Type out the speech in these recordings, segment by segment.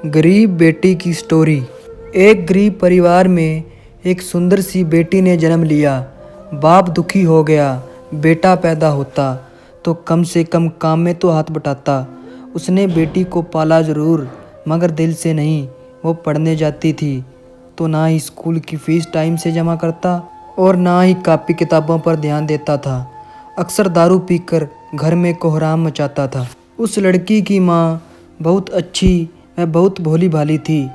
गरीब बेटी की स्टोरी। एक गरीब परिवार में एक सुंदर सी बेटी ने जन्म लिया। बाप दुखी हो गया। बेटा पैदा होता तो कम से कम काम में तो हाथ बटाता। उसने बेटी को पाला ज़रूर, मगर दिल से नहीं। वो पढ़ने जाती थी तो ना ही स्कूल की फ़ीस टाइम से जमा करता और ना ही कापी किताबों पर ध्यान देता था। अक्सर दारू पीकर घर में कोहराम मचाता था। उस लड़की की माँ बहुत अच्छी व बहुत भोली भाली थी।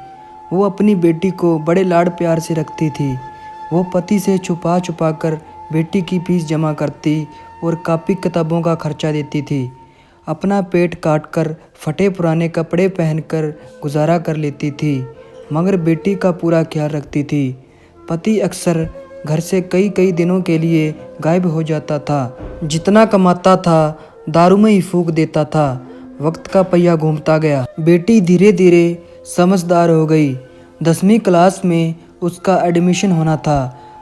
वो अपनी बेटी को बड़े लाड प्यार से रखती थी। वो पति से छुपा छुपा कर बेटी की फीस जमा करती और कापी किताबों का खर्चा देती थी। अपना पेट काट कर फटे पुराने कपड़े पहनकर गुजारा कर लेती थी, मगर बेटी का पूरा ख्याल रखती थी। पति अक्सर घर से कई कई दिनों के लिए गायब हो जाता था। जितना कमाता था दारू में ही फूंक देता था। वक्त का पहिया घूमता गया। बेटी धीरे धीरे समझदार हो गई। 10वीं क्लास में उसका एडमिशन होना था।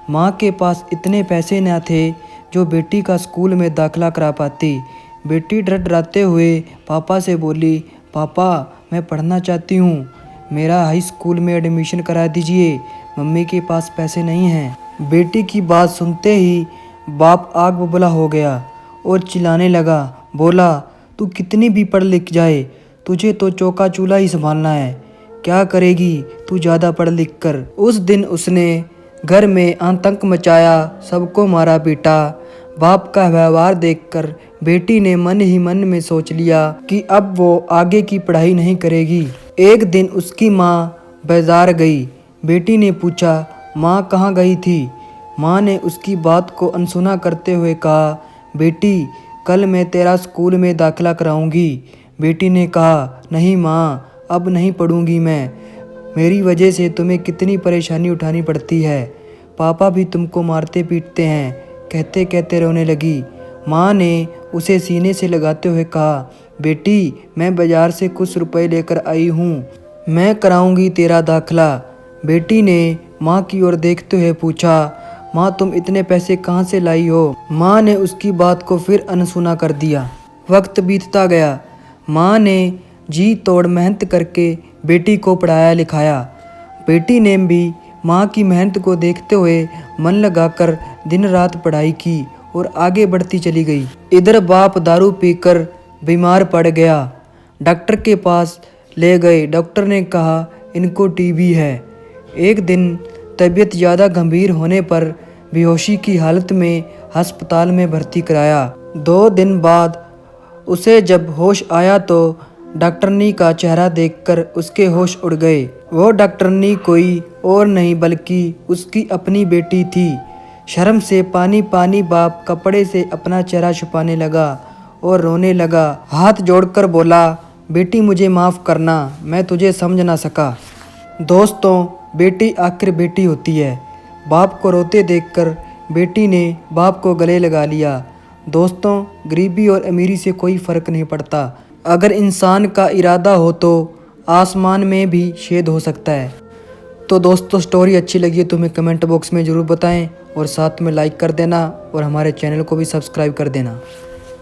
माँ के पास इतने पैसे न थे जो बेटी का स्कूल में दाखिला करा पाती। बेटी डराते हुए पापा से बोली, पापा मैं पढ़ना चाहती हूँ, मेरा हाई स्कूल में एडमिशन करा दीजिए, मम्मी के पास पैसे नहीं हैं। बेटी की बात सुनते ही बाप आग बबूला हो गया और चिल्लाने लगा। बोला, तू कितनी भी पढ़ लिख जाए, तुझे तो चौका चूल्हा ही संभालना है। क्या करेगी तू ज़्यादा पढ़ लिख कर। उस दिन उसने घर में आतंक मचाया, सबको मारा पीटा। बाप का व्यवहार देखकर बेटी ने मन ही मन में सोच लिया कि अब वो आगे की पढ़ाई नहीं करेगी। एक दिन उसकी माँ बाजार गई। बेटी ने पूछा, माँ कहाँ गई थी? माँ ने उसकी बात को अनसुना करते हुए कहा, बेटी कल मैं तेरा स्कूल में दाखिला कराऊंगी। बेटी ने कहा, नहीं माँ, अब नहीं पढ़ूंगी मैं, मेरी वजह से तुम्हें कितनी परेशानी उठानी पड़ती है, पापा भी तुमको मारते पीटते हैं। कहते कहते रोने लगी। माँ ने उसे सीने से लगाते हुए कहा, बेटी मैं बाजार से कुछ रुपए लेकर आई हूँ, मैं कराऊंगी तेरा दाखिला। बेटी ने माँ की ओर देखते हुए पूछा, माँ तुम इतने पैसे कहाँ से लाई हो? माँ ने उसकी बात को फिर अनसुना कर दिया। वक्त बीतता गया। माँ ने जी तोड़ मेहनत करके बेटी को पढ़ाया लिखाया। बेटी ने भी माँ की मेहनत को देखते हुए मन लगाकर दिन रात पढ़ाई की और आगे बढ़ती चली गई। इधर बाप दारू पीकर बीमार पड़ गया। डॉक्टर के पास ले गए। डॉक्टर ने कहा, इनको टीबी है। एक दिन तबीयत ज़्यादा गंभीर होने पर बेहोशी की हालत में अस्पताल में भर्ती कराया। 2 दिन बाद उसे जब होश आया तो डॉक्टरनी का चेहरा देखकर उसके होश उड़ गए। वो डॉक्टरनी कोई और नहीं बल्कि उसकी अपनी बेटी थी। शर्म से पानी पानी बाप कपड़े से अपना चेहरा छुपाने लगा और रोने लगा। हाथ जोड़कर बोला, बेटी मुझे माफ़ करना, मैं तुझे समझ ना सका। दोस्तों, बेटी आखिर बेटी होती है। बाप को रोते देखकर बेटी ने बाप को गले लगा लिया। दोस्तों, गरीबी और अमीरी से कोई फ़र्क नहीं पड़ता। अगर इंसान का इरादा हो तो आसमान में भी छेद हो सकता है। तो दोस्तों, स्टोरी अच्छी लगी तो हमें कमेंट बॉक्स में ज़रूर बताएं और साथ में लाइक कर देना और हमारे चैनल को भी सब्सक्राइब कर देना।